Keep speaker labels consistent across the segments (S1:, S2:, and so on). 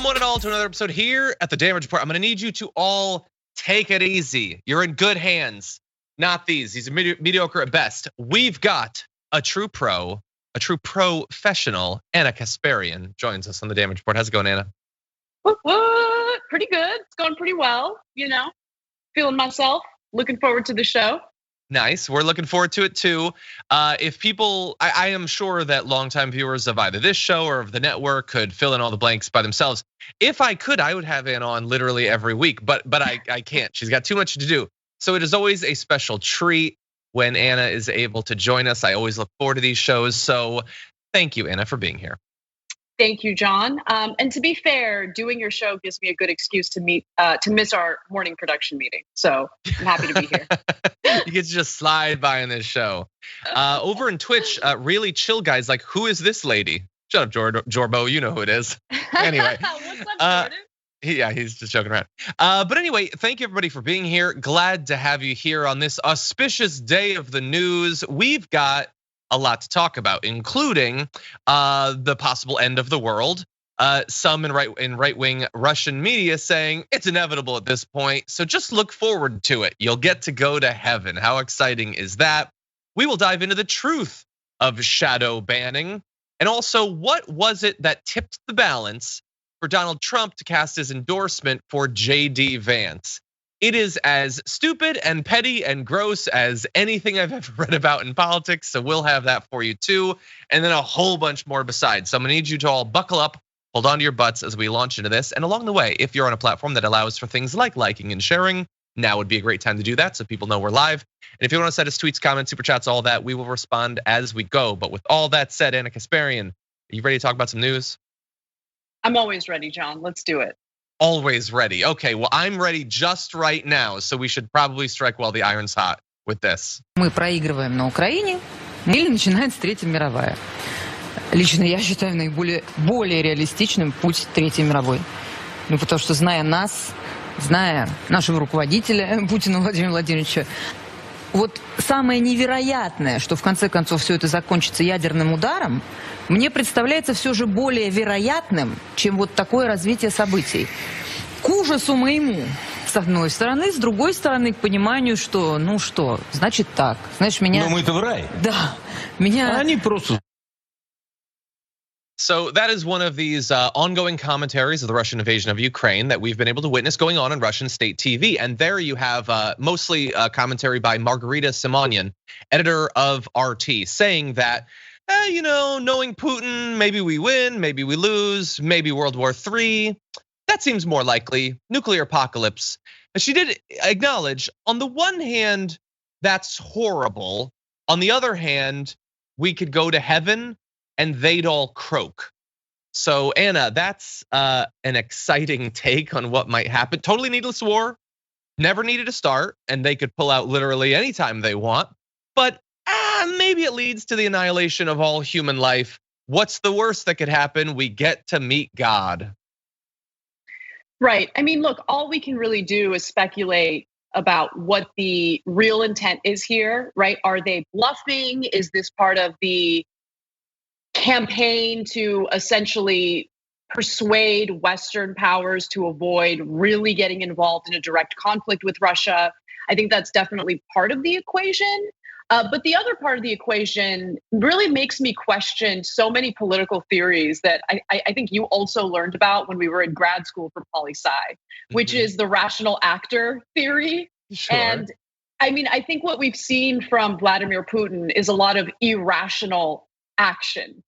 S1: Welcome one and all to another episode here at the Damage Report. I'm gonna need you to all take it easy. You're in good hands, not these. These are mediocre at best. We've got a true pro, a true professional. Anna Kasparian joins us on the Damage Report. How's it going, Anna?
S2: What? Pretty good. It's going pretty well, feeling myself, looking forward to the show.
S1: Nice. We're looking forward to it too. If people, I am sure that longtime viewers of either this show or of the network could fill in all the blanks by themselves. If I could, I would have Anna on literally every week, but I can't. She's got too much to do. So it is always a special treat when Anna is able to join us. I always look forward to these shows. So thank you, Anna, for being here.
S2: Thank you, John. And to be fair, doing your show gives me a good excuse to miss our morning production meeting. So I'm happy to be here.
S1: You get to just slide by in this show. Over in Twitch, really chill guys like, who is this lady? Shut up, Jorbo, you know who it is. Anyway.
S2: What's up, Jordan?
S1: Yeah, he's just joking around. But anyway, thank you everybody for being here. Glad to have you here on this auspicious day of the news. We've got a lot to talk about, including the possible end of the world. Some in right-wing Russian media saying it's inevitable at this point. So just look forward to it. You'll get to go to heaven. How exciting is that? We will dive into the truth of shadow banning. And also, what was it that tipped the balance for Donald Trump to cast his endorsement for JD Vance? It is as stupid and petty and gross as anything I've ever read about in politics. So we'll have that for you too. And then a whole bunch more besides. So I'm gonna need you to all buckle up, hold on to your butts as we launch into this. And along the way, if you're on a platform that allows for things like liking and sharing, now would be a great time to do that so people know we're live. And if you want to send us tweets, comments, super chats, all that, we will respond as we go. But with all that said, Anna Kasparian, are you ready to talk about some news?
S2: I'm always ready, John. Let's do it.
S1: Always ready. Okay, well, I'm ready just right now, so we should probably strike while the iron's hot with this.
S3: Мы проигрываем на Украине, или начинается Третья мировая. Лично я считаю более реалистичным путь Третьей мировой. Ну, потому что, зная нас, зная нашего руководителя Путина Владимира Владимировича, вот самое невероятное, что в конце концов все это закончится ядерным ударом, мне представляется все же более вероятным, чем вот такое развитие событий. К ужасу моему, с одной стороны, с другой стороны, к пониманию, что, значит так. Знаешь, меня...
S4: Но мы-то в рай.
S3: Да, меня...
S4: Они просто...
S1: So that is one of these ongoing commentaries of the Russian invasion of Ukraine that we've been able to witness going on Russian state TV. And there you have mostly commentary by Margarita Simonyan, editor of RT, saying that, knowing Putin, maybe we win, maybe we lose, maybe World War III. That seems more likely, nuclear apocalypse. And she did acknowledge, on the one hand, that's horrible. On the other hand, we could go to heaven and they'd all croak. So Anna, that's an exciting take on what might happen. Totally needless war, never needed to start, and they could pull out literally anytime they want. But maybe it leads to the annihilation of all human life. What's the worst that could happen? We get to meet God.
S2: Right. I mean, look, all we can really do is speculate about what the real intent is here, right? Are they bluffing? Is this part of the campaign to essentially persuade Western powers to avoid really getting involved in a direct conflict with Russia? I think that's definitely part of the equation. But the other part of the equation really makes me question so many political theories that I think you also learned about when we were in grad school for poli-sci, which is the rational actor theory.
S1: Sure.
S2: And I mean, I think what we've seen from Vladimir Putin is a lot of irrational action.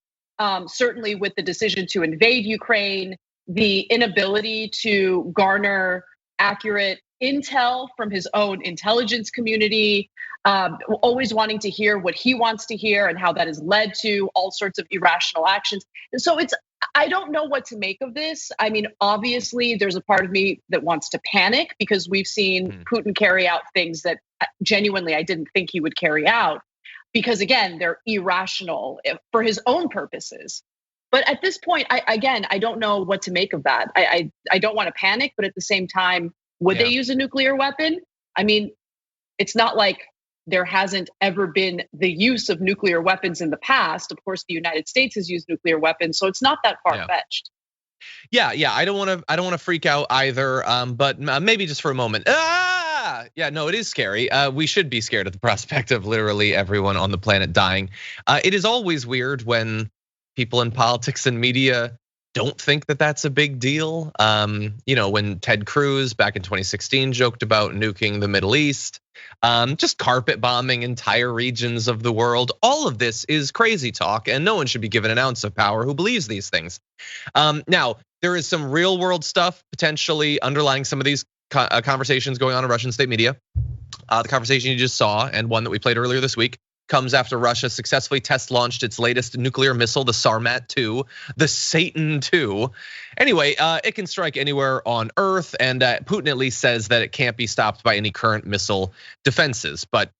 S2: Certainly with the decision to invade Ukraine, the inability to garner accurate intel from his own intelligence community, always wanting to hear what he wants to hear and how that has led to all sorts of irrational actions. And so I don't know what to make of this. I mean, obviously there's a part of me that wants to panic because we've seen Putin carry out things that genuinely I didn't think he would carry out. Because again, they're irrational for his own purposes. But at this point, I don't know what to make of that. I don't want to panic, but at the same time, would they use a nuclear weapon? I mean, it's not like there hasn't ever been the use of nuclear weapons in the past. Of course, the United States has used nuclear weapons, so it's not that far-fetched.
S1: Yeah, I don't want to freak out either. But maybe just for a moment. Yeah, no, it is scary. We should be scared at the prospect of literally everyone on the planet dying. It is always weird when people in politics and media don't think that that's a big deal. When Ted Cruz back in 2016 joked about nuking the Middle East, just carpet bombing entire regions of the world. All of this is crazy talk, and no one should be given an ounce of power who believes these things. Now, there is some real world stuff potentially underlying some of these conversations going on in Russian state media. The conversation you just saw and one that we played earlier this week comes after Russia successfully test launched its latest nuclear missile, the Sarmat 2, the Satan 2. Anyway, it can strike anywhere on Earth, and Putin at least says that it can't be stopped by any current missile defenses. But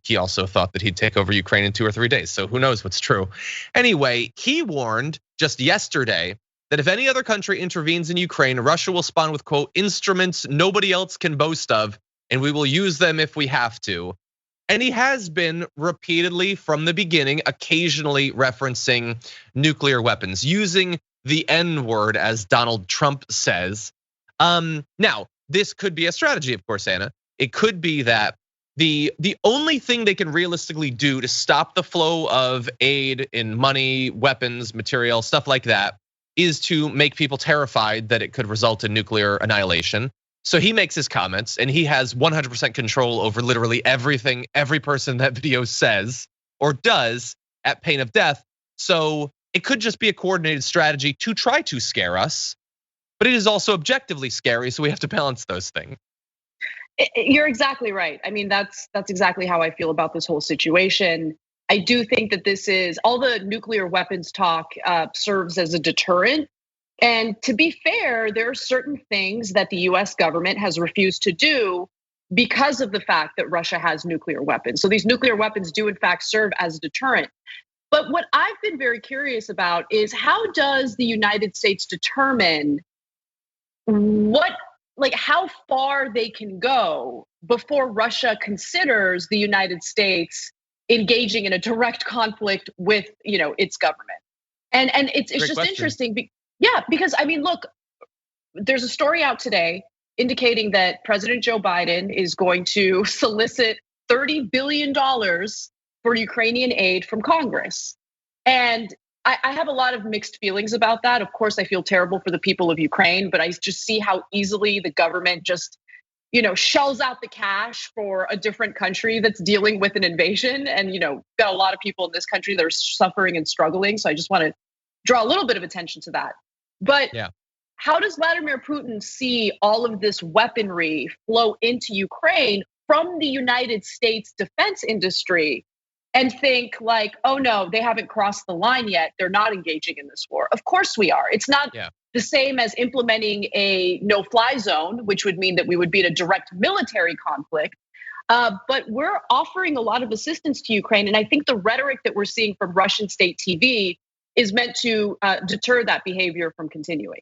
S1: he also thought that he'd take over Ukraine in 2 or 3 days, so who knows what's true. Anyway, he warned just yesterday that if any other country intervenes in Ukraine, Russia will spawn with, quote, instruments nobody else can boast of, and we will use them if we have to. And he has been repeatedly from the beginning, occasionally referencing nuclear weapons, using the N word, as Donald Trump says. Now, this could be a strategy, of course, Anna. It could be that the only thing they can realistically do to stop the flow of aid in money, weapons, material, stuff like that, is to make people terrified that it could result in nuclear annihilation. So he makes his comments, and he has 100% control over literally everything every person in that video says or does at pain of death. So it could just be a coordinated strategy to try to scare us, but it is also objectively scary, so we have to balance those things.
S2: You're exactly right. I mean, that's exactly how I feel about this whole situation. I do think that this is all the nuclear weapons talk serves as a deterrent. And to be fair, there are certain things that the US government has refused to do because of the fact that Russia has nuclear weapons. So these nuclear weapons do in fact serve as a deterrent. But what I've been very curious about is how does the United States determine how far they can go before Russia considers the United States engaging in a direct conflict with, its government? And it's just question. Interesting. Yeah, because I mean, look, there's a story out today indicating that President Joe Biden is going to solicit $30 billion for Ukrainian aid from Congress. And I have a lot of mixed feelings about that. Of course, I feel terrible for the people of Ukraine, but I just see how easily the government just, shells out the cash for a different country that's dealing with an invasion. And, got a lot of people in this country that are suffering and struggling. So I just want to draw a little bit of attention to that. But how does Vladimir Putin see all of this weaponry flow into Ukraine from the United States defense industry and think like, oh no, they haven't crossed the line yet. They're not engaging in this war. Of course we are. It's not the same as implementing a no-fly zone, which would mean that we would be in a direct military conflict. But we're offering a lot of assistance to Ukraine. And I think the rhetoric that we're seeing from Russian state TV is meant to deter that behavior from continuing.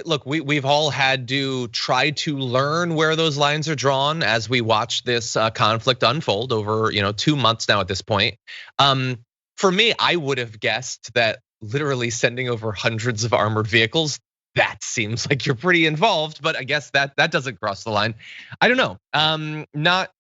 S1: Look, we've all had to try to learn where those lines are drawn as we watch this conflict unfold over 2 months now at this point. For me, I would have guessed that literally sending over hundreds of armored vehicles, that seems like you're pretty involved, but I guess that doesn't cross the line. I don't know. Not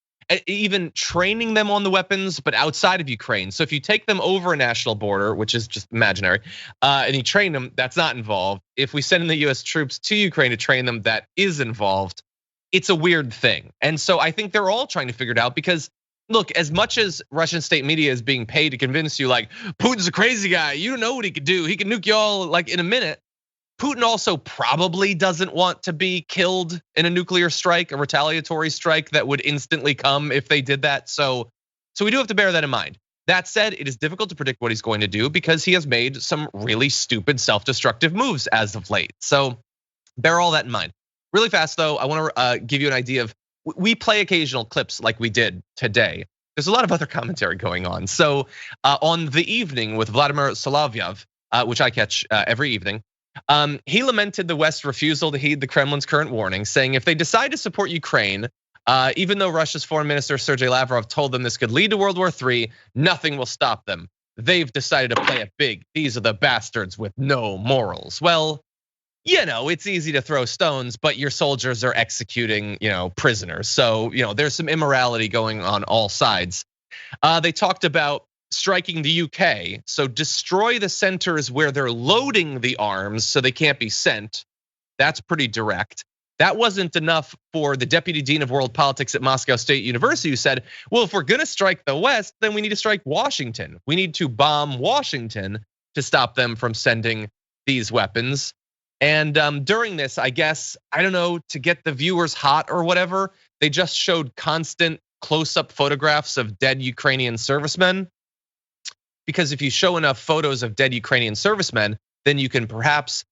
S1: even training them on the weapons, but outside of Ukraine. So if you take them over a national border, which is just imaginary, and you train them, that's not involved. If we send in the US troops to Ukraine to train them, that is involved. It's a weird thing. And so I think they're all trying to figure it out because look, as much as Russian state media is being paid to convince you like Putin's a crazy guy, you don't know what he could do. He can nuke you all like in a minute. Putin also probably doesn't want to be killed in a nuclear strike, a retaliatory strike that would instantly come if they did that. So we do have to bear that in mind. That said, it is difficult to predict what he's going to do because he has made some really stupid self-destructive moves as of late. So bear all that in mind. Really fast though, I want to give you an idea of, we play occasional clips like we did today. There's a lot of other commentary going on. So on The Evening with Vladimir Solovyov, which I catch every evening, he lamented the West's refusal to heed the Kremlin's current warning, saying if they decide to support Ukraine, even though Russia's foreign minister Sergei Lavrov told them this could lead to World War III, nothing will stop them. they've decided to play it big. These are the bastards with no morals. Well, it's easy to throw stones, but your soldiers are executing, prisoners. So, there's some immorality going on all sides. They talked about striking the UK, so destroy the centers where they're loading the arms so they can't be sent. That's pretty direct. That wasn't enough for the deputy dean of world politics at Moscow State University, who said, well, if we're gonna strike the West, then we need to strike Washington. We need to bomb Washington to stop them from sending these weapons. And during this, I guess, I don't know, to get the viewers hot or whatever, they just showed constant close-up photographs of dead Ukrainian servicemen. Because if you show enough photos of dead Ukrainian servicemen, then you can perhaps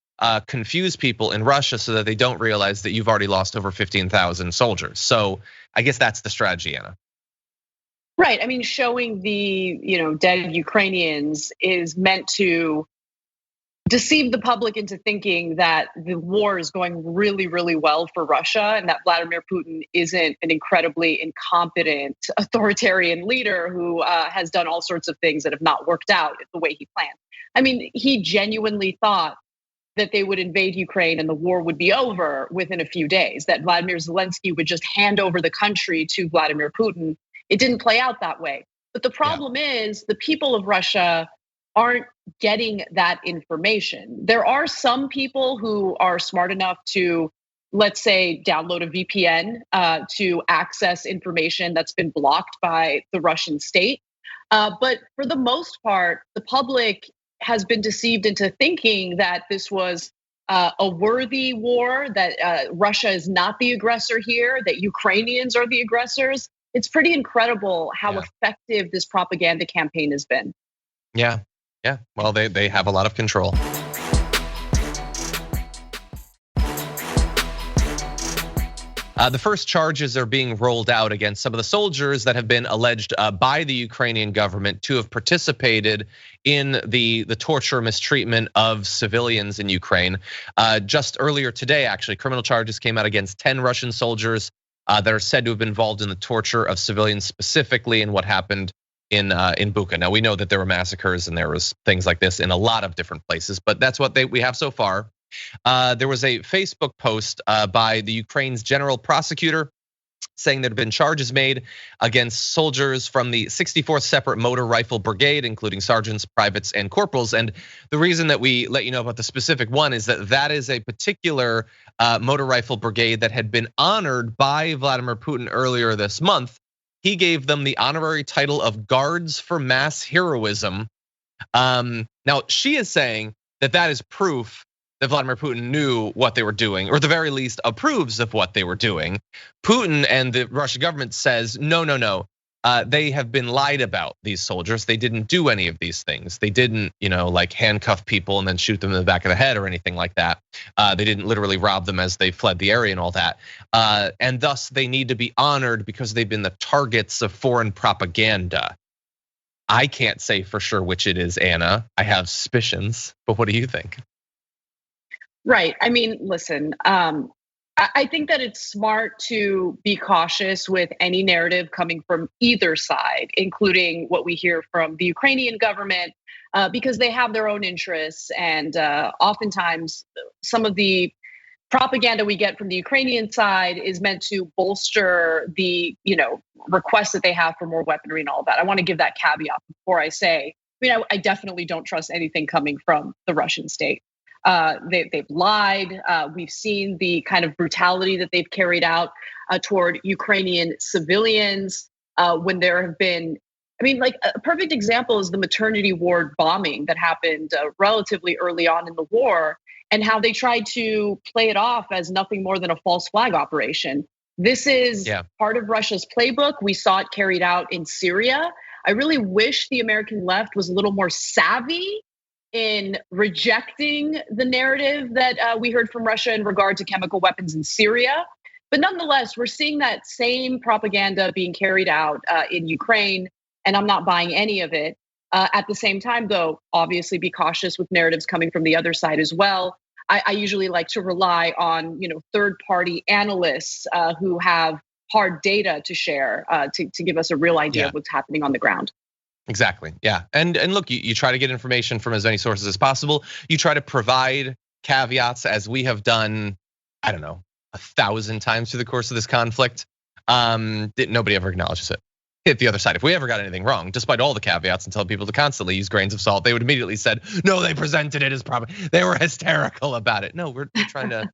S1: confuse people in Russia so that they don't realize that you've already lost over 15,000 soldiers. So I guess that's the strategy, Anna.
S2: Right. I mean, showing the dead Ukrainians is meant to deceive the public into thinking that the war is going really, really well for Russia and that Vladimir Putin isn't an incredibly incompetent authoritarian leader who has done all sorts of things that have not worked out the way he planned. I mean, he genuinely thought that they would invade Ukraine and the war would be over within a few days, that Vladimir Zelensky would just hand over the country to Vladimir Putin. It didn't play out that way. But the problem is the people of Russia aren't getting that information. There are some people who are smart enough to, let's say, download a VPN to access information that's been blocked by the Russian state. But for the most part, the public has been deceived into thinking that this was a worthy war, that Russia is not the aggressor here, that Ukrainians are the aggressors. It's pretty incredible how effective this propaganda campaign has been.
S1: Yeah. Well, they have a lot of control. The first charges are being rolled out against some of the soldiers that have been alleged by the Ukrainian government to have participated in the torture, mistreatment of civilians in Ukraine. Just earlier today, actually, criminal charges came out against 10 Russian soldiers that are said to have been involved in the torture of civilians, specifically in what happened in Bucha. Now we know that there were massacres and there was things like this in a lot of different places, but that's what we have so far. There was a Facebook post by the Ukraine's general prosecutor saying there had been charges made against soldiers from the 64th Separate Motor Rifle Brigade, including sergeants, privates, and corporals. And the reason that we let you know about the specific one is that is a particular motor rifle brigade that had been honored by Vladimir Putin earlier this month. He gave them the honorary title of Guards for Mass Heroism. Now she is saying that is proof that Vladimir Putin knew what they were doing, or at the very least approves of what they were doing. Putin and the Russian government says, no. They have been lied about, these soldiers. They didn't do any of these things. They didn't, like handcuff people and then shoot them in the back of the head or anything like that. They didn't literally rob them as they fled the area and all that. And thus they need to be honored because they've been the targets of foreign propaganda. I can't say for sure which it is, Anna. I have suspicions, but what do you think?
S2: Right. I mean, listen, I think that it's smart to be cautious with any narrative coming from either side, including what we hear from the Ukrainian government, because they have their own interests. And oftentimes some of the propaganda we get from the Ukrainian side is meant to bolster the, requests that they have for more weaponry and all of that. I want to give that caveat before I say, I definitely don't trust anything coming from the Russian state. They've lied. We've seen the kind of brutality that they've carried out toward Ukrainian civilians when there have been, like a perfect example is the maternity ward bombing that happened relatively early on in the war, and how they tried to play it off as nothing more than a false flag operation. This is part of Russia's playbook. We saw it carried out in Syria. I really wish the American left was a little more savvy in rejecting the narrative that we heard from Russia in regard to chemical weapons in Syria. But nonetheless, we're seeing that same propaganda being carried out in Ukraine, and I'm not buying any of it. At the same time, though, obviously be cautious with narratives coming from the other side as well. I usually like to rely on third-party analysts who have hard data to share to give us a real idea of what's happening on the ground.
S1: Exactly. Yeah. And look, you try to get information from as many sources as possible. You try to provide caveats as we have done, I don't know, 1,000 times through the course of this conflict. Nobody ever acknowledges it. Hit the other side. If we ever got anything wrong, despite all the caveats and tell people to constantly use grains of salt, they would immediately said, no, they presented it as proper. They were hysterical about it. No, we're trying to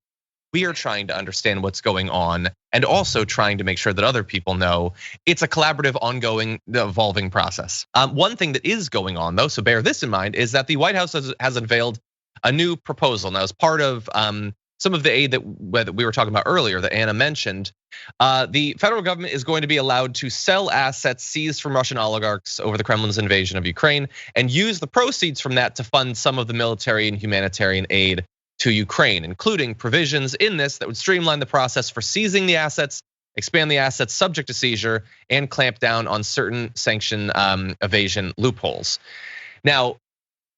S1: we are trying to understand what's going on and also trying to make sure that other people know it's a collaborative, ongoing, evolving process. One thing that is going on though, so bear this in mind, is that the White House has unveiled a new proposal. Now, as part of some of the aid that we were talking about earlier that Anna mentioned, the federal government is going to be allowed to sell assets seized from Russian oligarchs over the Kremlin's invasion of Ukraine and use the proceeds from that to fund some of the military and humanitarian aid to Ukraine, including provisions in this that would streamline the process for seizing the assets, expand the assets subject to seizure, and clamp down on certain sanction evasion loopholes. Now,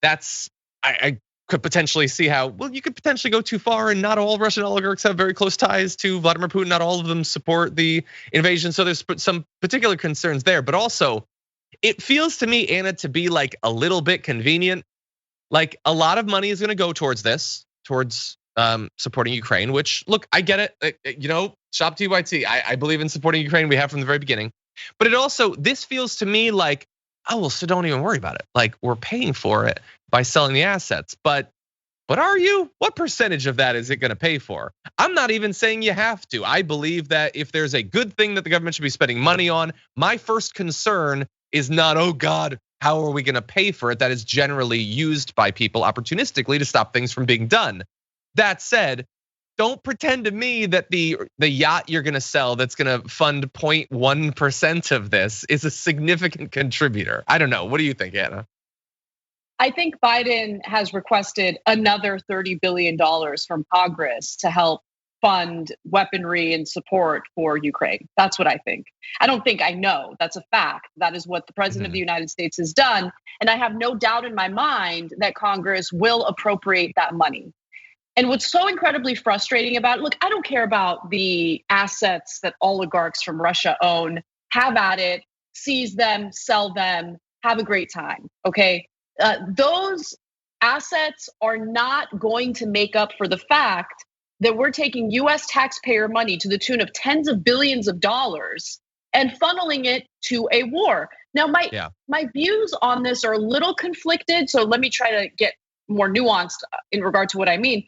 S1: that's, I could potentially see how, well, you could potentially go too far, and not all Russian oligarchs have very close ties to Vladimir Putin. Not all of them support the invasion. So there's some particular concerns there, but also it feels to me, Anna, to be like a little bit convenient. Like a lot of money is gonna go towards this, towards supporting Ukraine, which look, I get it, shop TYT. I believe in supporting Ukraine, we have from the very beginning. But it also, this feels to me like, oh, well, so don't even worry about it. Like we're paying for it by selling the assets, but are you? What percentage of that is it gonna pay for? I'm not even saying you have to. I believe that if there's a good thing that the government should be spending money on, my first concern is not, oh God, how are we gonna pay for it? That is generally used by people opportunistically to stop things from being done. That said, don't pretend to me that the yacht you're gonna sell that's gonna fund 0.1% of this is a significant contributor. I don't know. What do you think, Anna?
S2: I think Biden has requested another $30 billion from Congress to help fund weaponry and support for Ukraine. That's what I think. I don't think, I know, that's a fact. That is what the president of the United States has done. And I have no doubt in my mind that Congress will appropriate that money. And what's so incredibly frustrating about it, look, I don't care about the assets that oligarchs from Russia own. Have at it, seize them, sell them, have a great time, okay? Those assets are not going to make up for the fact that we're taking US taxpayer money to the tune of tens of billions of dollars and funneling it to a war. Now, my views on this are a little conflicted, so let me try to get more nuanced in regard to what I mean.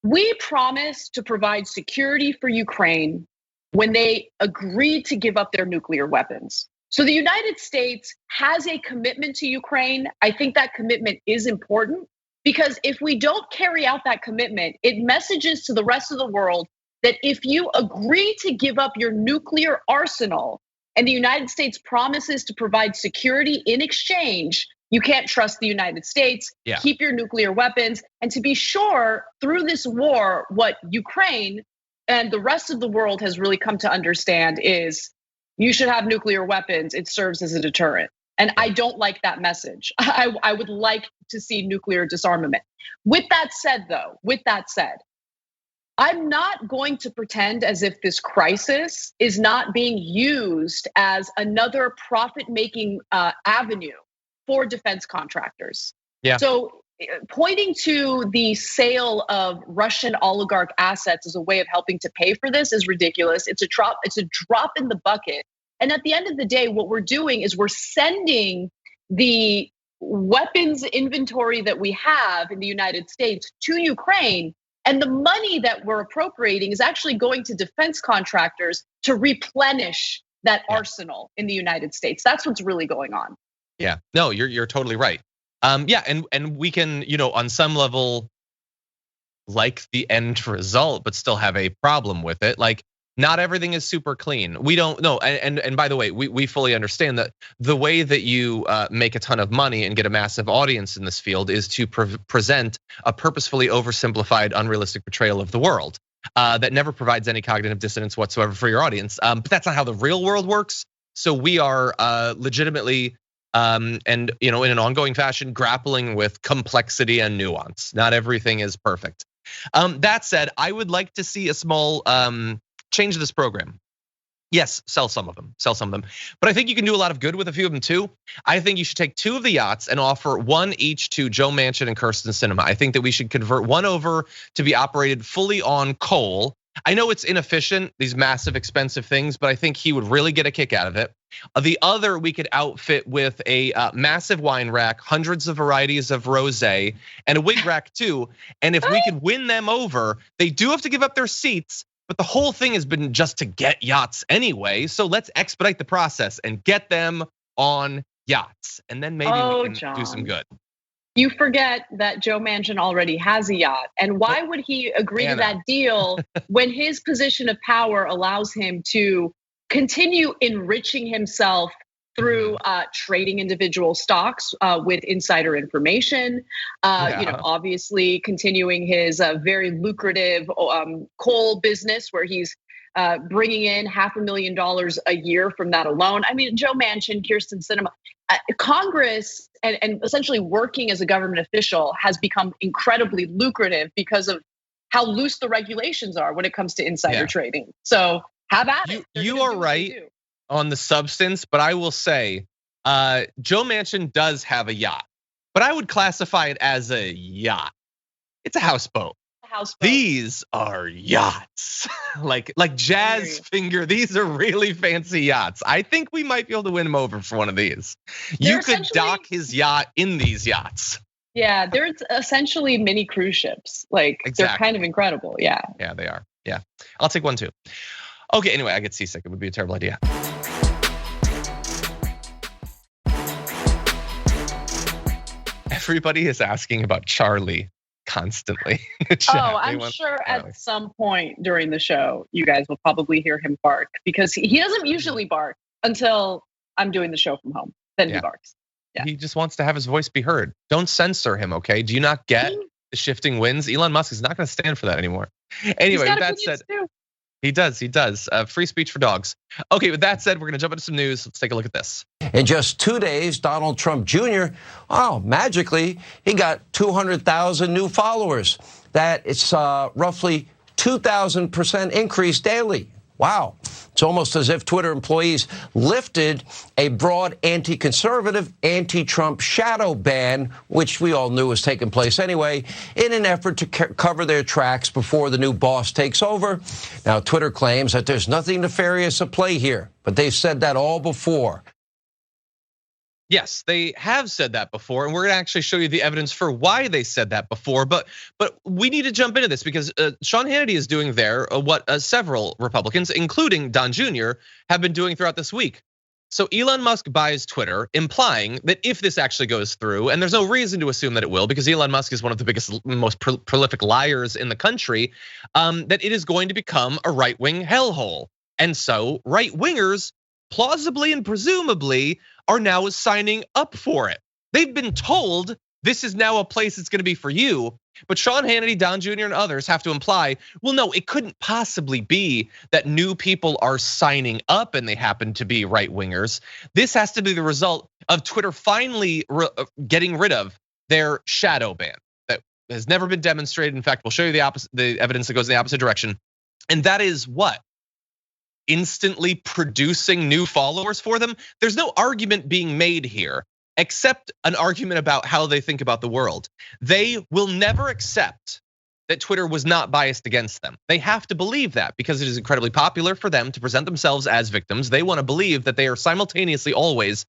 S2: We promised to provide security for Ukraine when they agreed to give up their nuclear weapons. So the United States has a commitment to Ukraine. I think that commitment is important because if we don't carry out that commitment, it messages to the rest of the world that if you agree to give up your nuclear arsenal and the United States promises to provide security in exchange, you can't trust the United States, keep your nuclear weapons. And to be sure, through this war, what Ukraine and the rest of the world has really come to understand is you should have nuclear weapons. It serves as a deterrent. And I don't like that message. I would like to see nuclear disarmament. With that said, though, I'm not going to pretend as if this crisis is not being used as another profit-making avenue for defense contractors. Yeah. So pointing to the sale of Russian oligarch assets as a way of helping to pay for this is ridiculous. It's a drop in the bucket. And at the end of the day, what we're doing is we're sending the weapons inventory that we have in the United States to Ukraine. And the money that we're appropriating is actually going to defense contractors to replenish that arsenal in the United States. That's what's really going on.
S1: Yeah, no, you're totally right. Yeah, and we can, on some level, like the end result, but still have a problem with it. Like, not everything is super clean. We don't know, and by the way, we fully understand that the way that you make a ton of money and get a massive audience in this field is to present a purposefully oversimplified, unrealistic portrayal of the world that never provides any cognitive dissonance whatsoever for your audience. But that's not how the real world works. So we are legitimately and in an ongoing fashion grappling with complexity and nuance. Not everything is perfect. That said, I would like to see a small change this program. Yes, sell some of them, sell some of them. But I think you can do a lot of good with a few of them too. I think you should take 2 of the yachts and offer 1 each to Joe Manchin and Kirsten Sinema. I think that we should convert one over to be operated fully on coal. I know it's inefficient, these massive expensive things, but I think he would really get a kick out of it. The other we could outfit with a massive wine rack, hundreds of varieties of rosé, and a wig rack too. And if we could win them over, they do have to give up their seats, but the whole thing has been just to get yachts anyway. So let's expedite the process and get them on yachts. And then maybe we can do some good.
S2: You forget that Joe Manchin already has a yacht. And why would he agree to that deal when his position of power allows him to continue enriching himself through trading individual stocks with insider information, obviously continuing his very lucrative coal business where he's bringing in $500,000 a year from that alone. I mean, Joe Manchin, Kirsten Sinema, Congress and essentially working as a government official has become incredibly lucrative because of how loose the regulations are when it comes to insider trading. So have at it.
S1: You are right on the substance, but I will say Joe Manchin does have a yacht, but I would classify it as a yacht. It's a houseboat. These are yachts, like Jazz Finger. These are really fancy yachts. I think we might be able to win him over for one of these. You could dock his yacht in these yachts.
S2: Yeah, they're essentially mini cruise ships. Like They're kind of incredible. Yeah.
S1: Yeah, they are. Yeah, I'll take one too. Okay, anyway, I get seasick. It would be a terrible idea. Everybody is asking about Charlie constantly.
S2: I'm sure at some point during the show, you guys will probably hear him bark because he doesn't usually bark until I'm doing the show from home. Then he barks. Yeah.
S1: He just wants to have his voice be heard. Don't censor him, okay? Do you not get the shifting winds? Elon Musk is not going to stand for that anymore. Anyway, with that said, he does. Free speech for dogs. Okay, with that said, we're gonna jump into some news. Let's take a look at this.
S4: In just 2 days, Donald Trump Jr., magically, he got 200,000 new followers. It's roughly 2,000% increase daily. Wow. It's almost as if Twitter employees lifted a broad anti-conservative, anti-Trump shadow ban, which we all knew was taking place anyway, in an effort to cover their tracks before the new boss takes over. Now, Twitter claims that there's nothing nefarious at play here, but they've said that all before.
S1: Yes, they have said that before, and we're gonna actually show you the evidence for why they said that before. But we need to jump into this because Sean Hannity is doing there what several Republicans, including Don Jr., have been doing throughout this week. So Elon Musk buys Twitter, implying that if this actually goes through, and there's no reason to assume that it will, because Elon Musk is one of the biggest, most prolific liars in the country, that it is going to become a right-wing hellhole. And so right-wingers, plausibly and presumably, are now signing up for it. They've been told this is now a place that's gonna be for you. But Sean Hannity, Don Jr., and others have to imply, well, no, it couldn't possibly be that new people are signing up and they happen to be right wingers. This has to be the result of Twitter finally getting rid of their shadow ban that has never been demonstrated. In fact, we'll show you the evidence that goes in the opposite direction. And that is what? Instantly producing new followers for them. There's no argument being made here except an argument about how they think about the world. They will never accept that Twitter was not biased against them. They have to believe that because it is incredibly popular for them to present themselves as victims. They want to believe that they are simultaneously always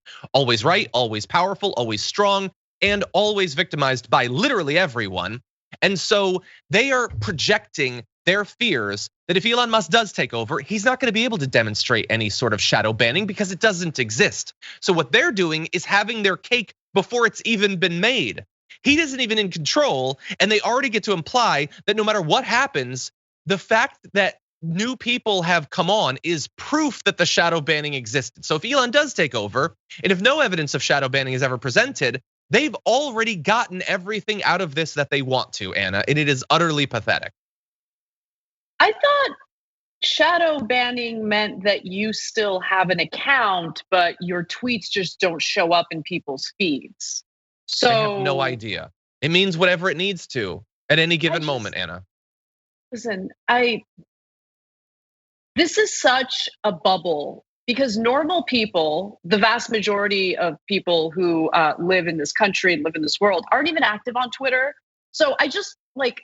S1: right, always powerful, always strong, and always victimized by literally everyone. And so they are projecting their fears that if Elon Musk does take over, he's not going to be able to demonstrate any sort of shadow banning because it doesn't exist. So what they're doing is having their cake before it's even been made. He isn't even in control, and they already get to imply that no matter what happens, the fact that new people have come on is proof that the shadow banning existed. So if Elon does take over, and if no evidence of shadow banning is ever presented, they've already gotten everything out of this that they want to, Anna, and it is utterly pathetic.
S2: I thought shadow banning meant that you still have an account, but your tweets just don't show up in people's feeds. So
S1: I have no idea. It means whatever it needs to at any given moment, Anna.
S2: Listen, This is such a bubble because normal people, the vast majority of people who live in this country and live in this world, aren't even active on Twitter. So I just like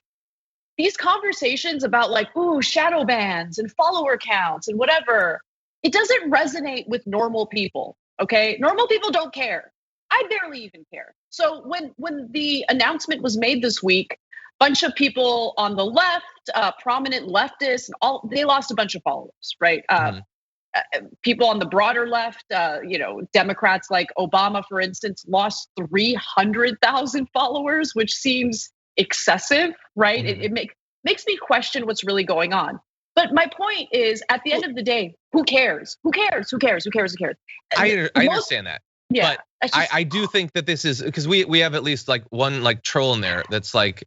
S2: these conversations about like, ooh, shadow bans and follower counts and whatever. It doesn't resonate with normal people. Okay, normal people don't care. I barely even care. So when the announcement was made this week, bunch of people on the left, prominent leftists, all they lost a bunch of followers, right? People on the broader left, Democrats like Obama, for instance, lost 300,000 followers, which seems excessive, right? It makes me question what's really going on. But my point is, at the end of the day, who cares? Who cares? Who cares? Who cares? Who cares?
S1: I understand that.
S2: Yeah,
S1: but I do think that this is because we have at least like one like troll in there that's like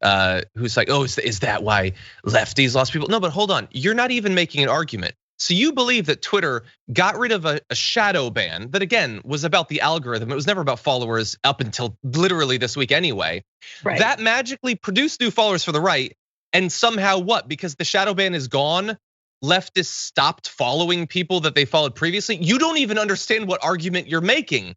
S1: who's like, oh, is that why lefties lost people? No, but hold on, you're not even making an argument. So you believe that Twitter got rid of a shadow ban that again was about the algorithm. It was never about followers up until literally this week anyway. Right. That magically produced new followers for the right, and somehow what? Because the shadow ban is gone, leftists stopped following people that they followed previously. You don't even understand what argument you're making.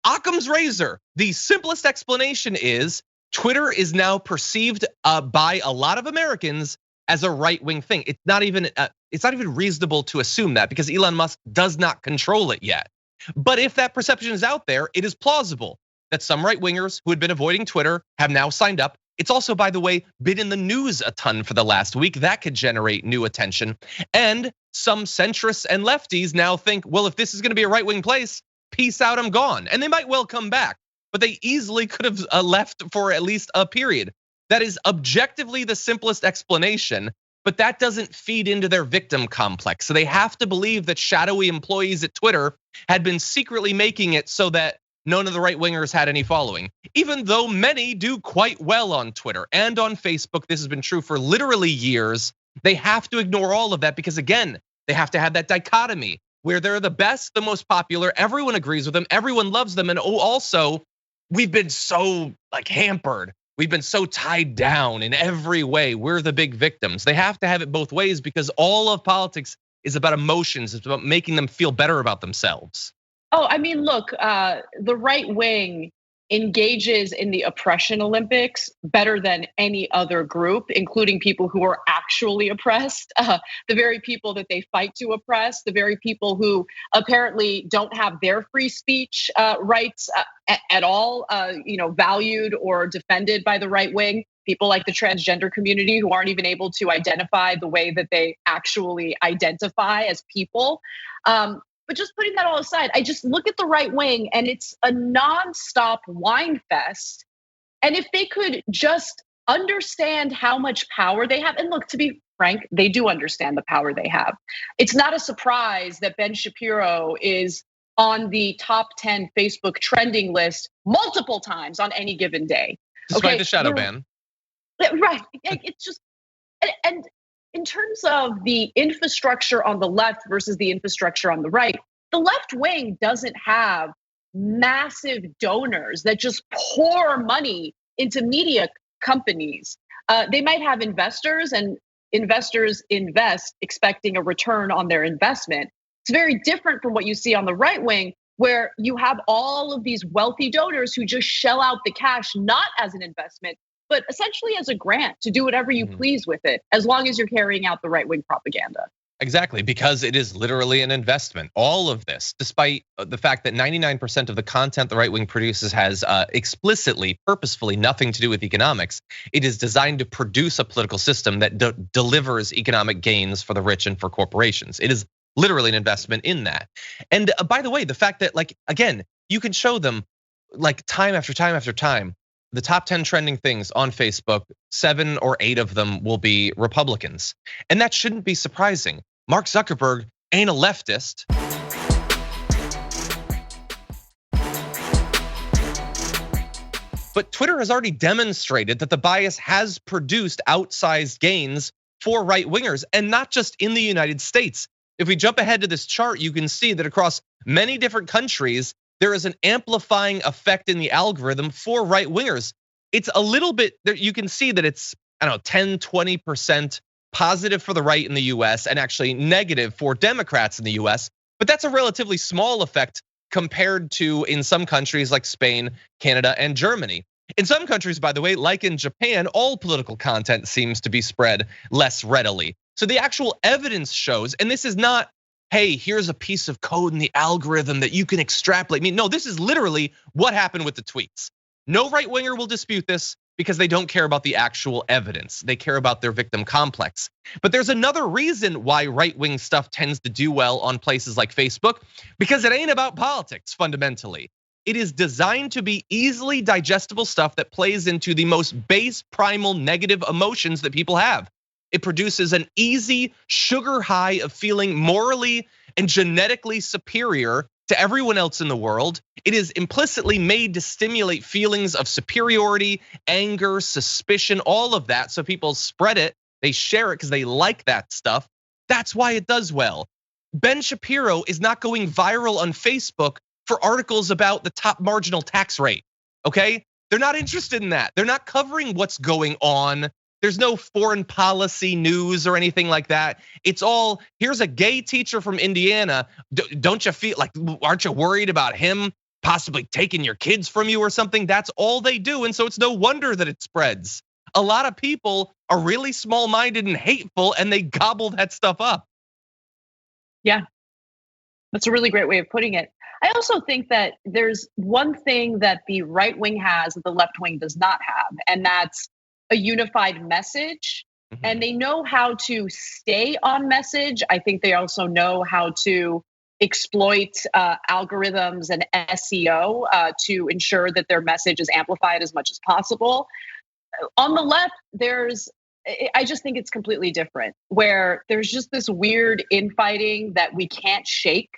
S1: Occam's razor. The simplest explanation is Twitter is now perceived by a lot of Americans as a right-wing thing. It's not even reasonable to assume that because Elon Musk does not control it yet. But if that perception is out there, it is plausible that some right-wingers who had been avoiding Twitter have now signed up. It's also, by the way, been in the news a ton for the last week. That could generate new attention. And some centrists and lefties now think, well, if this is gonna be a right-wing place, peace out, I'm gone. And they might well come back, but they easily could have left for at least a period. That is objectively the simplest explanation, but that doesn't feed into their victim complex. So they have to believe that shadowy employees at Twitter had been secretly making it so that none of the right wingers had any following, even though many do quite well on Twitter and on Facebook. This has been true for literally years. They have to ignore all of that because again, they have to have that dichotomy where they're the best, the most popular, everyone agrees with them, everyone loves them, and also we've been so like hampered. We've been so tied down in every way. We're the big victims. They have to have it both ways because all of politics is about emotions. It's about making them feel better about themselves.
S2: Oh, I mean, look, the right wing engages in the oppression Olympics better than any other group, including people who are actually oppressed, the very people that they fight to oppress, the very people who apparently don't have their free speech rights at all, valued or defended by the right wing. People like the transgender community who aren't even able to identify the way that they actually identify as people. But just putting that all aside, I just look at the right wing and it's a nonstop whine fest. And if they could just understand how much power they have, and look, to be frank, they do understand the power they have. It's not a surprise that Ben Shapiro is on the top 10 Facebook trending list multiple times on any given day.
S1: Despite the shadow ban.
S2: Right, it's just, and in terms of the infrastructure on the left versus the infrastructure on the right, the left wing doesn't have massive donors that just pour money into media companies. They might have investors, and investors invest expecting a return on their investment. It's very different from what you see on the right wing, where you have all of these wealthy donors who just shell out the cash, not as an investment, but essentially as a grant to do whatever you please with it, as long as you're carrying out the right-wing propaganda.
S1: Exactly, because it is literally an investment. All of this, despite the fact that 99% of the content the right wing produces has explicitly, purposefully nothing to do with economics, it is designed to produce a political system that delivers economic gains for the rich and for corporations. It is literally an investment in that. And by the way, the fact that like, again, you can show them like time after time after time, the top 10 trending things on Facebook, 7 or 8 of them will be Republicans. And that shouldn't be surprising. Mark Zuckerberg ain't a leftist. But Twitter has already demonstrated that the bias has produced outsized gains for right wingers, and not just in the United States. If we jump ahead to this chart, you can see that across many different countries, there is an amplifying effect in the algorithm for right wingers. It's a little bit, you can see that it's, I don't know, 10, 20% positive for the right in the US and actually negative for Democrats in the US. But that's a relatively small effect compared to in some countries like Spain, Canada, and Germany. In some countries, by the way, like in Japan, all political content seems to be spread less readily. So the actual evidence shows, and this is not, hey, here's a piece of code in the algorithm that you can extrapolate. I mean, no, this is literally what happened with the tweets. No right winger will dispute this because they don't care about the actual evidence. They care about their victim complex. But there's another reason why right wing stuff tends to do well on places like Facebook, because it ain't about politics fundamentally. It is designed to be easily digestible stuff that plays into the most base primal negative emotions that people have. It produces an easy sugar high of feeling morally and genetically superior to everyone else in the world. It is implicitly made to stimulate feelings of superiority, anger, suspicion, all of that. So people spread it, they share it because they like that stuff. That's why it does well. Ben Shapiro is not going viral on Facebook for articles about the top marginal tax rate, okay? They're not interested in that. They're not covering what's going on. There's no foreign policy news or anything like that. It's all, here's a gay teacher from Indiana. Don't you feel like, aren't you worried about him possibly taking your kids from you or something? That's all they do. And so it's no wonder that it spreads. A lot of people are really small-minded and hateful and they gobble that stuff up.
S2: Yeah, that's a really great way of putting it. I also think that there's one thing that the right wing has that the left wing does not have, and that's a unified message. And they know how to stay on message. I think they also know how to exploit algorithms and SEO to ensure that their message is amplified as much as possible. On the left, I just think it's completely different, where there's just this weird infighting that we can't shake.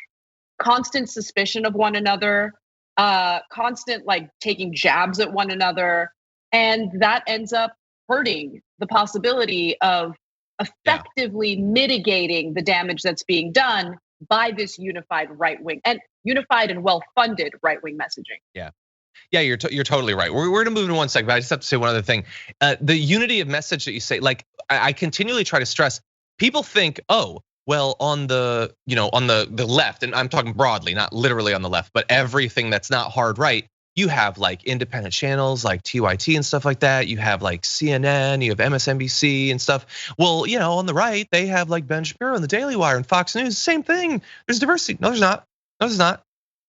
S2: Constant suspicion of one another, constant like taking jabs at one another. And that ends up hurting the possibility of effectively mitigating the damage that's being done by this unified right wing and unified and well-funded right wing messaging.
S1: Yeah, you're totally right. We're gonna move in one second, but I just have to say one other thing. The unity of message that you say, like I continually try to stress, people think, oh, well, on the left, and I'm talking broadly, not literally on the left, but everything that's not hard right, you have like independent channels like TYT and stuff like that. You have like CNN, you have MSNBC and stuff. Well, on the right, they have like Ben Shapiro and the Daily Wire and Fox News, same thing. There's diversity. No, there's not. No, there's not.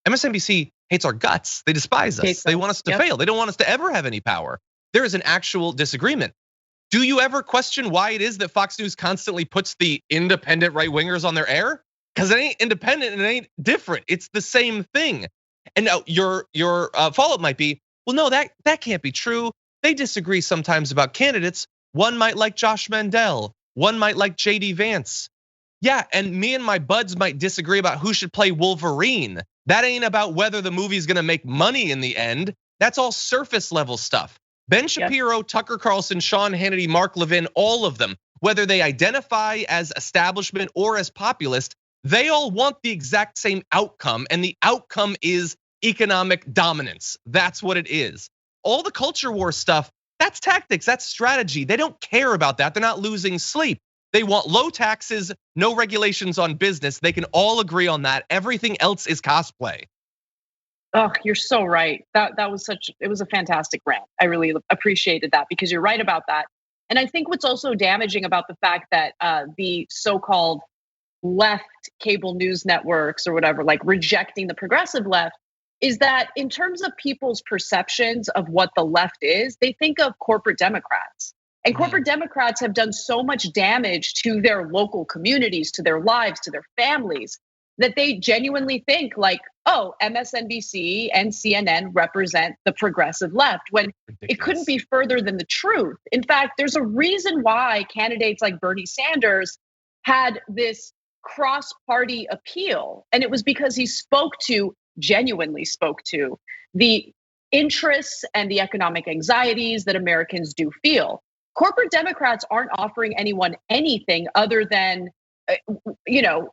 S1: MSNBC hates our guts. They despise us. They want us to fail. They don't want us to ever have any power. There is an actual disagreement. Do you ever question why it is that Fox News constantly puts the independent right wingers on their air? Because it ain't independent and it ain't different. It's the same thing. And now your follow-up might be, well, no, that can't be true. They disagree sometimes about candidates. One might like Josh Mandel. One might like JD Vance. Yeah, and me and my buds might disagree about who should play Wolverine. That ain't about whether the movie's gonna make money in the end. That's all surface level stuff. Ben Shapiro, Tucker Carlson, Sean Hannity, Mark Levin, all of them, whether they identify as establishment or as populist, they all want the exact same outcome, and the outcome is economic dominance. That's what it is. All the culture war stuff, that's tactics, that's strategy. They don't care about that. They're not losing sleep. They want low taxes, no regulations on business. They can all agree on that. Everything else is cosplay.
S2: Oh, you're so right. It was a fantastic rant. I really appreciated that because you're right about that. And I think what's also damaging about the fact that the so-called left cable news networks or whatever, like rejecting the progressive left, is that in terms of people's perceptions of what the left is, they think of corporate Democrats. And corporate Democrats have done so much damage to their local communities, to their lives, to their families, that they genuinely think like, oh, MSNBC and CNN represent the progressive left, when it couldn't be further than the truth. In fact, there's a reason why candidates like Bernie Sanders had this cross-party appeal. And it was because he genuinely spoke to the interests and the economic anxieties that Americans do feel. Corporate Democrats aren't offering anyone anything other than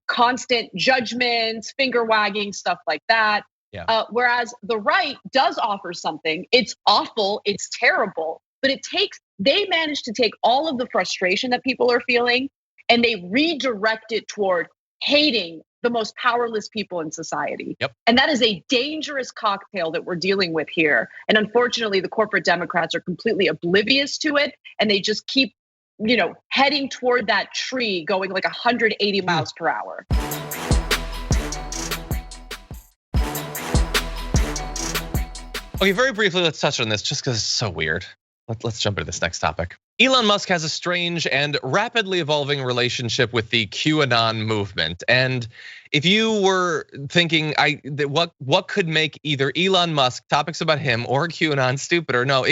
S2: constant judgments, finger wagging, stuff like that.
S1: Yeah.
S2: Whereas the right does offer something. It's awful, it's terrible, but it takes they managed to take all of the frustration that people are feeling and they redirect it toward hating the most powerless people in society.
S1: Yep.
S2: And that is a dangerous cocktail that we're dealing with here. And unfortunately, the corporate Democrats are completely oblivious to it. And they just keep, heading toward that tree going like 180 miles per hour.
S1: Okay, very briefly, let's touch on this just because it's so weird. Let's jump into this next topic. Elon Musk has a strange and rapidly evolving relationship with the QAnon movement. And if you were thinking what could make either Elon Musk, topics about him, or QAnon stupider, no,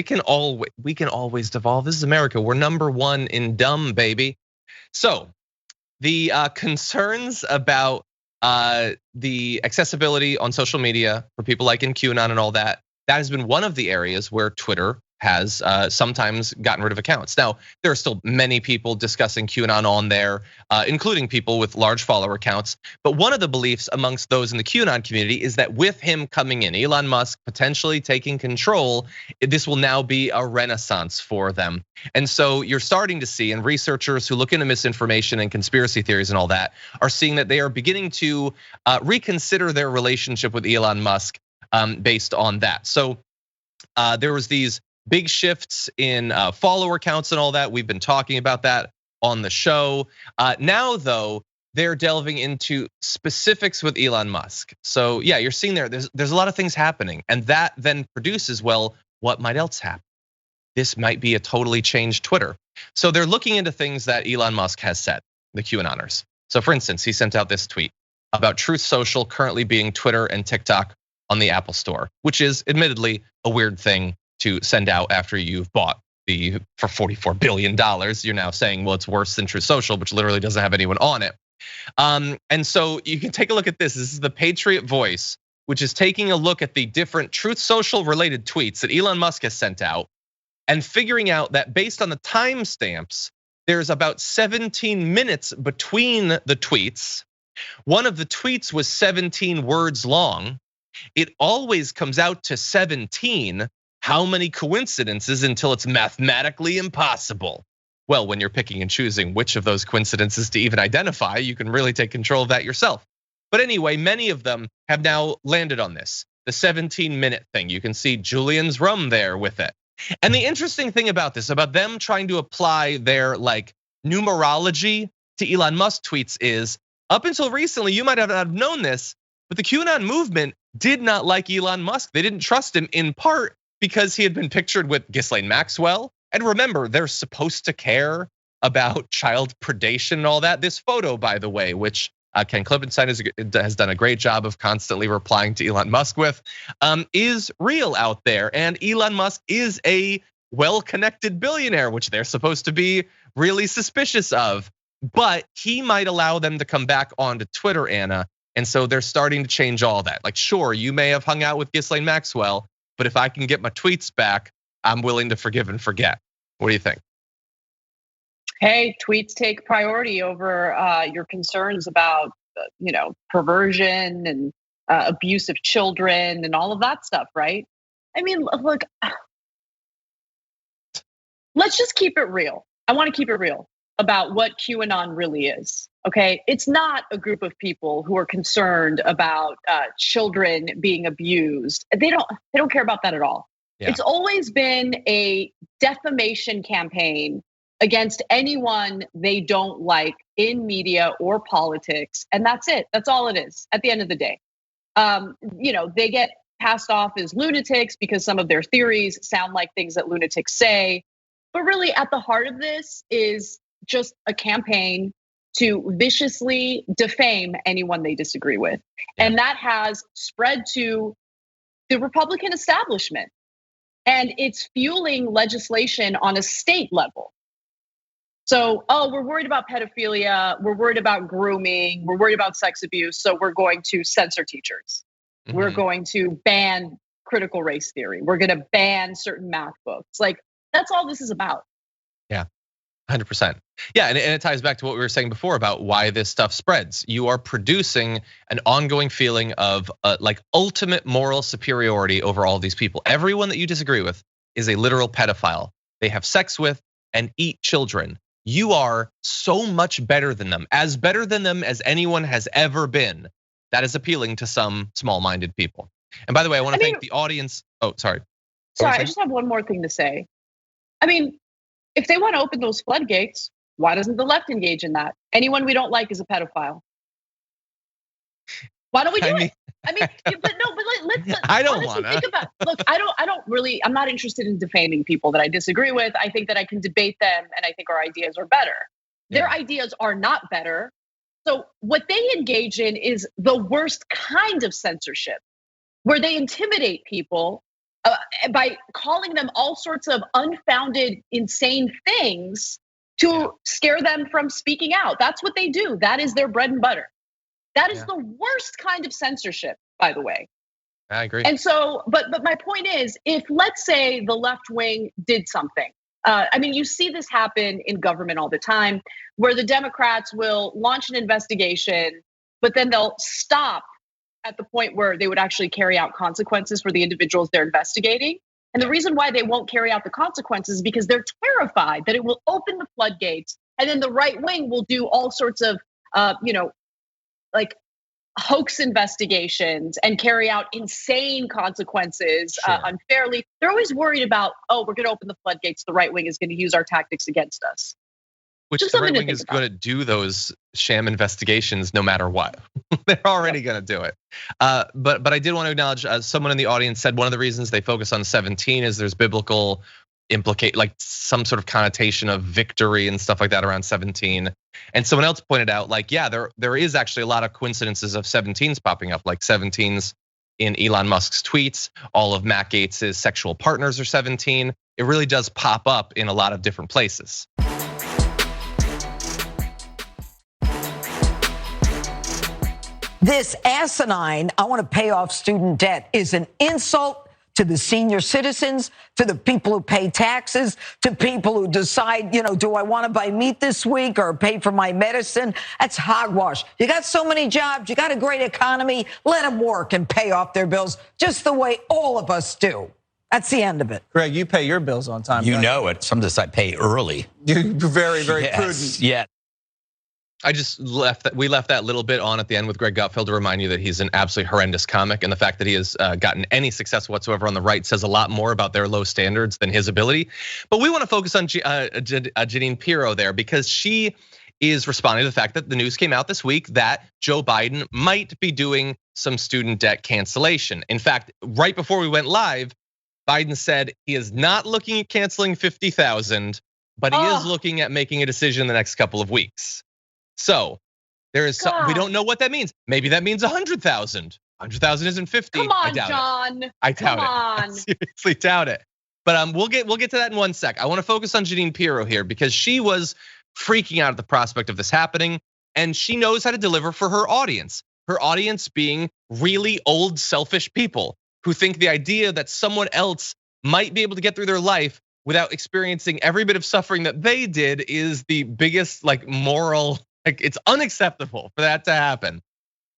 S1: we can always devolve. This is America. We're number one in dumb, baby. So the concerns about the accessibility on social media for people like in QAnon and all that has been one of the areas where Twitter has sometimes gotten rid of accounts. Now, there are still many people discussing QAnon on there, including people with large follower accounts. But one of the beliefs amongst those in the QAnon community is that with him coming in, Elon Musk potentially taking control, this will now be a renaissance for them. And so you're starting to see, and researchers who look into misinformation and conspiracy theories and all that are seeing that they are beginning to reconsider their relationship with Elon Musk based on that. So there was these big shifts in follower counts and all that. We've been talking about that on the show. Now, though, they're delving into specifics with Elon Musk. So yeah, you're seeing there's a lot of things happening, and that then produces, well, what might else happen? This might be a totally changed Twitter. So they're looking into things that Elon Musk has said, the QAnoners. So for instance, he sent out this tweet about Truth Social currently being Twitter and TikTok on the Apple Store, which is admittedly a weird thing to send out after you've bought for $44 billion. You're now saying, well, it's worse than Truth Social, which literally doesn't have anyone on it. And so you can take a look at this. This is the Patriot Voice, which is taking a look at the different Truth Social related tweets that Elon Musk has sent out and figuring out that based on the timestamps, there's about 17 minutes between the tweets. One of the tweets was 17 words long. It always comes out to 17. How many coincidences until it's mathematically impossible? Well, when you're picking and choosing which of those coincidences to even identify, you can really take control of that yourself. But anyway, many of them have now landed on this, the 17-minute thing. You can see Julian's rum there with it. And the interesting thing about this, about them trying to apply their numerology to Elon Musk tweets is, up until recently, you might have known this, but the QAnon movement did not like Elon Musk. They didn't trust him in part because he had been pictured with Ghislaine Maxwell. And remember, they're supposed to care about child predation and all that. This photo, by the way, which Ken Klippenstein has done a great job of constantly replying to Elon Musk with, is real out there. And Elon Musk is a well-connected billionaire, which they're supposed to be really suspicious of. But he might allow them to come back onto Twitter, Anna. And so they're starting to change all that. Sure, you may have hung out with Ghislaine Maxwell, but if I can get my tweets back, I'm willing to forgive and forget. What do you think?
S2: Hey, tweets take priority over your concerns about, perversion and abuse of children and all of that stuff, right? I mean, look, let's just keep it real. I want to keep it real about what QAnon really is. Okay, it's not a group of people who are concerned about children being abused. They don't care about that at all. Yeah. It's always been a defamation campaign against anyone they don't like in media or politics, and that's it. That's all it is at the end of the day. They get passed off as lunatics because some of their theories sound like things that lunatics say, but really at the heart of this is just a campaign to viciously defame anyone they disagree with. And that has spread to the Republican establishment. And it's fueling legislation on a state level. So, we're worried about pedophilia, we're worried about grooming, we're worried about sex abuse, so we're going to censor teachers. Mm-hmm. We're going to ban critical race theory. We're gonna ban certain math books. That's all this is about.
S1: Yeah. 100%. Yeah, and it ties back to what we were saying before about why this stuff spreads. You are producing an ongoing feeling of ultimate moral superiority over all these people. Everyone that you disagree with is a literal pedophile. they have sex with, and eat children. You are so much better than them, as better than them as anyone has ever been. That is appealing to some small-minded people. And by the way, I want to thank the audience. Oh, sorry.
S2: Sorry, I just have one more thing to say. I mean, if they want to open those floodgates, why doesn't the left engage in that? Anyone we don't like is a pedophile. Why don't we do it? I mean, but let's
S1: I don't
S2: honestly
S1: wanna.
S2: think about. Look, I don't really. I'm not interested in defaming people that I disagree with. I think that I can debate them, and I think our ideas are better. Their ideas are not better. So what they engage in is the worst kind of censorship, where they intimidate people by calling them all sorts of unfounded, insane things to scare them from speaking out. That's what they do. That is their bread and butter. That is the worst kind of censorship, by the way.
S1: I agree.
S2: And so, but my point is, if let's say the left wing did something, I mean, you see this happen in government all the time, where the Democrats will launch an investigation, but then they'll stop at the point where they would actually carry out consequences for the individuals they're investigating. And the reason why they won't carry out the consequences is because they're terrified that it will open the floodgates, and then the right wing will do all sorts of, like hoax investigations and carry out insane consequences unfairly. They're always worried about, we're going to open the floodgates. The right wing is going to use our tactics against us.
S1: Which the right wing is going to do those sham investigations no matter what. They're already going to do it. But I did want to acknowledge someone in the audience said one of the reasons they focus on 17 is there's biblical like some sort of connotation of victory and stuff like that around 17. And someone else pointed out, like, yeah, there is actually a lot of coincidences of 17s popping up, like 17s in Elon Musk's tweets. All of Matt Gaetz's sexual partners are 17. It really does pop up in a lot of different places.
S5: This asinine, I want to pay off student debt, is an insult to the senior citizens, to the people who pay taxes, to people who decide, do I want to buy meat this week or pay for my medicine? That's hogwash. You got so many jobs, you got a great economy, let them work and pay off their bills just the way all of us do. That's the end of it.
S6: Greg, you pay your bills on time.
S7: You know it. Some of this I pay early.
S6: You're very, very
S7: yes,
S6: prudent.
S7: Yeah.
S1: I just we left that little bit on at the end with Greg Gutfeld to remind you that he's an absolutely horrendous comic, and the fact that he has gotten any success whatsoever on the right says a lot more about their low standards than his ability. But we want to focus on Jeanine Pirro there, because she is responding to the fact that the news came out this week that Joe Biden might be doing some student debt cancellation. In fact, right before we went live, Biden said he is not looking at canceling 50,000, but he is looking at making a decision in the next couple of weeks. So there is we don't know what that means. Maybe that means 100,000. 100,000 isn't 50.
S2: Come on,
S1: I doubt
S2: John.
S1: It. I doubt
S2: Come on.
S1: I seriously doubt it. But we'll get to that in one sec. I want to focus on Jeanine Pirro here, because she was freaking out at the prospect of this happening, and she knows how to deliver for her audience. Her audience being really old, selfish people who think the idea that someone else might be able to get through their life without experiencing every bit of suffering that they did is the biggest moral. It's unacceptable for that to happen.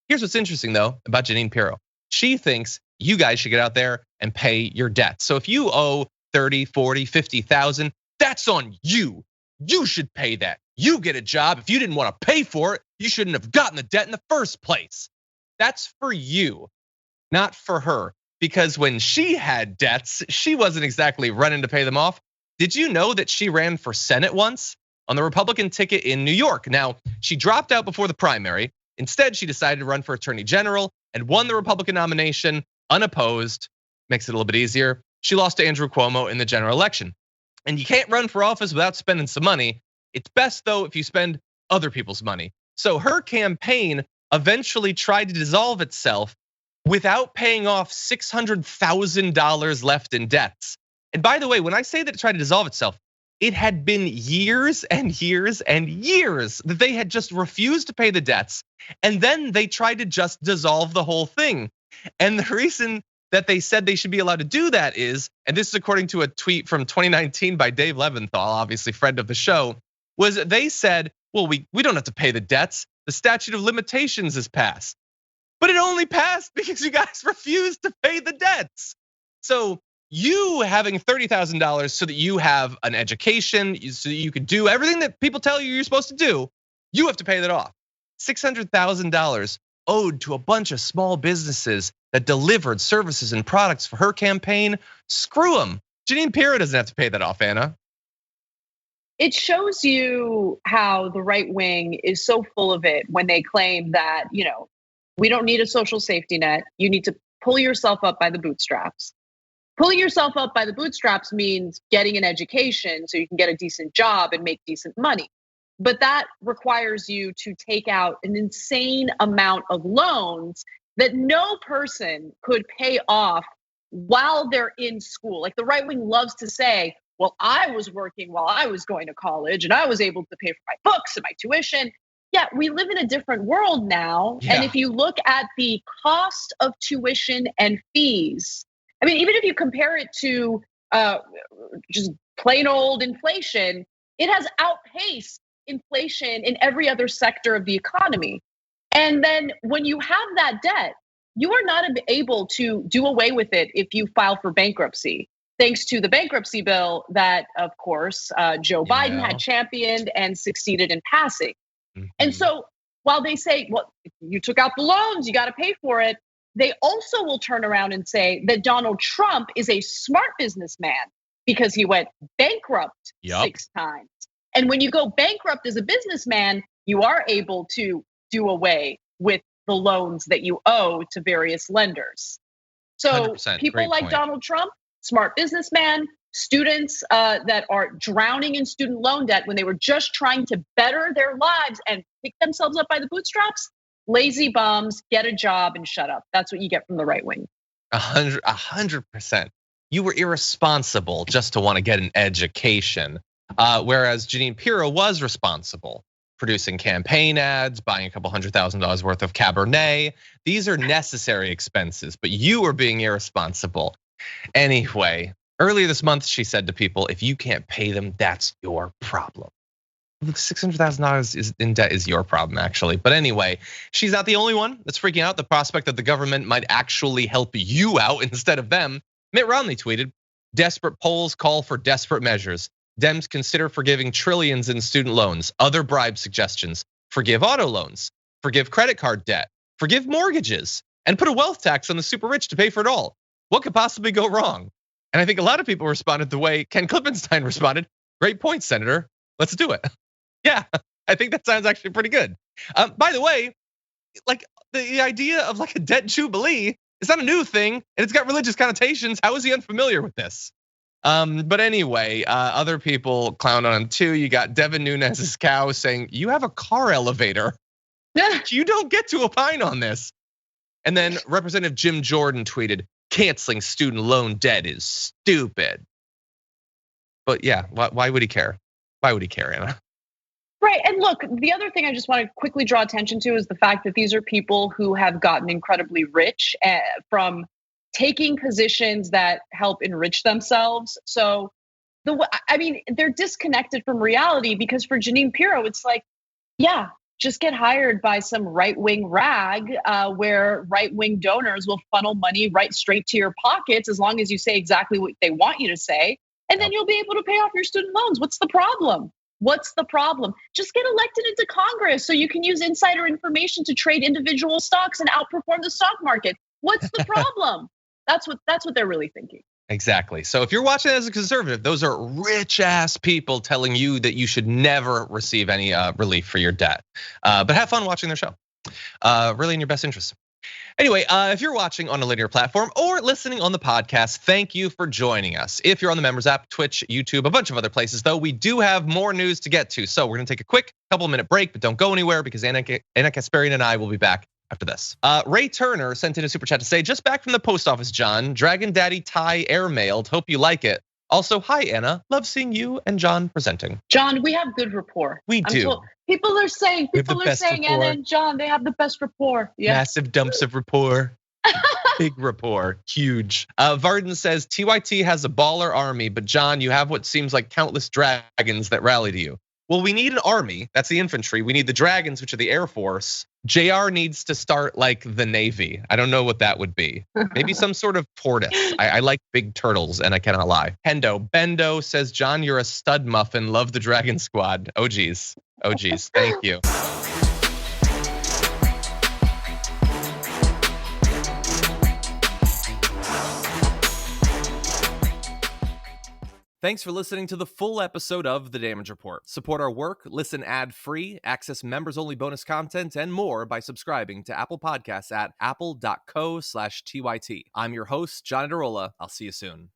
S1: Here's what's interesting though about Jeanine Pirro. She thinks you guys should get out there and pay your debt. So if you owe 30, 40, 50,000, that's on you. You should pay that. You get a job. If you didn't want to pay for it, you shouldn't have gotten the debt in the first place. That's for you, not for her. Because when she had debts, she wasn't exactly running to pay them off. Did you know that she ran for Senate once on the Republican ticket in New York? Now, she dropped out before the primary. Instead, she decided to run for Attorney General and won the Republican nomination unopposed. Makes it a little bit easier. She lost to Andrew Cuomo in the general election. And you can't run for office without spending some money. It's best though if you spend other people's money. So her campaign eventually tried to dissolve itself without paying off $600,000 left in debts. And by the way, when I say that it tried to dissolve itself, it had been years and years and years that they had just refused to pay the debts. And then they tried to just dissolve the whole thing. And the reason that they said they should be allowed to do that is, and this is according to a tweet from 2019 by Dave Leventhal, obviously friend of the show, was they said, well, we don't have to pay the debts. The statute of limitations is passed. But it only passed because you guys refused to pay the debts. So you having $30,000 so that you have an education, so that you could do everything that people tell you you're supposed to do, you have to pay that off. $600,000 owed to a bunch of small businesses that delivered services and products for her campaign. Screw them. Jeanine Pirro doesn't have to pay that off, Anna.
S2: It shows you how the right wing is so full of it when they claim that, we don't need a social safety net. You need to pull yourself up by the bootstraps. Pulling yourself up by the bootstraps means getting an education so you can get a decent job and make decent money. But that requires you to take out an insane amount of loans that no person could pay off while they're in school. Like the right wing loves to say, well, I was working while I was going to college and I was able to pay for my books and my tuition. Yeah, we live in a different world now. Yeah. And if you look at the cost of tuition and fees, I mean, even if you compare it to just plain old inflation, it has outpaced inflation in every other sector of the economy. And then when you have that debt, you are not able to do away with it if you file for bankruptcy, thanks to the bankruptcy bill that, of course, Joe Biden had championed and succeeded in passing. Mm-hmm. And so while they say, well, if you took out the loans, you got to pay for it, they also will turn around and say that Donald Trump is a smart businessman because he went bankrupt 6 times. And when you go bankrupt as a businessman, you are able to do away with the loans that you owe to various lenders. So people like Donald Trump, smart businessman, students that are drowning in student loan debt when they were just trying to better their lives and pick themselves up by the bootstraps, lazy bums, get a job and shut up. That's what you get from the right wing.
S1: 100%. You were irresponsible just to want to get an education. Whereas Jeanine Pirro was responsible, producing campaign ads, buying a couple $100,000 worth of Cabernet. These are necessary expenses, but you are being irresponsible. Anyway, earlier this month, she said to people, if you can't pay them, that's your problem. $600,000 in debt is your problem, actually. But anyway, she's not the only one that's freaking out. The prospect that the government might actually help you out instead of them. Mitt Romney tweeted, desperate polls call for desperate measures. Dems consider forgiving trillions in student loans, other bribe suggestions, forgive auto loans, forgive credit card debt, forgive mortgages, and put a wealth tax on the super rich to pay for it all. What could possibly go wrong? And I think a lot of people responded the way Ken Klippenstein responded. Great point, Senator. Let's do it. Yeah, I think that sounds actually pretty good. By the way, like the idea of like a debt jubilee is not a new thing, and it's got religious connotations. How is he unfamiliar with this? But anyway, other people clown on him too. You got Devin Nunes's cow saying, you have a car elevator. You don't get to opine on this. And then Representative Jim Jordan tweeted, canceling student loan debt is stupid. But yeah, why would he care? Why would he care, Anna?
S2: Right, and look, the other thing I just want to quickly draw attention to is the fact that these are people who have gotten incredibly rich from taking positions that help enrich themselves. So, they're disconnected from reality because for Jeanine Pirro, it's like, yeah, just get hired by some right-wing rag where right-wing donors will funnel money right straight to your pockets as long as you say exactly what they want you to say. And then you'll be able to pay off your student loans. What's the problem? What's the problem? Just get elected into Congress so you can use insider information to trade individual stocks and outperform the stock market. What's the problem? That's what they're really thinking.
S1: Exactly. So if you're watching as a conservative, those are rich ass people telling you that you should never receive any relief for your debt. But have fun watching their show. Really in your best interest. Anyway, if you're watching on a linear platform or listening on the podcast, thank you for joining us. If you're on the members app, Twitch, YouTube, a bunch of other places, though, we do have more news to get to. So we're gonna take a quick couple-minute break, but don't go anywhere because Anna Kasparian and I will be back after this. Ray Turner sent in a super chat to say, just back from the post office, John, Dragon Daddy Thai airmailed, hope you like it. Also, hi, Anna, love seeing you and John presenting.
S2: John, we have good rapport.
S1: We do.
S2: People are saying Anna and John, they have the best rapport. Yeah.
S1: Massive dumps of rapport. Big rapport, huge. Varden says, TYT has a baller army, but John, you have what seems like countless dragons that rally to you. well, we need an army. That's the infantry. We need the dragons, which are the Air Force. JR needs to start like the Navy. I don't know what that would be. Maybe some sort of tortoise. I like big turtles, and I cannot lie. Bendo says, John, you're a stud muffin. Love the Dragon Squad. Oh geez. Thank you.
S8: Thanks for listening to the full episode of The Damage Report. Support our work, listen ad-free, access members-only bonus content, and more by subscribing to Apple Podcasts at apple.co/TYT. I'm your host, John Adarola. I'll see you soon.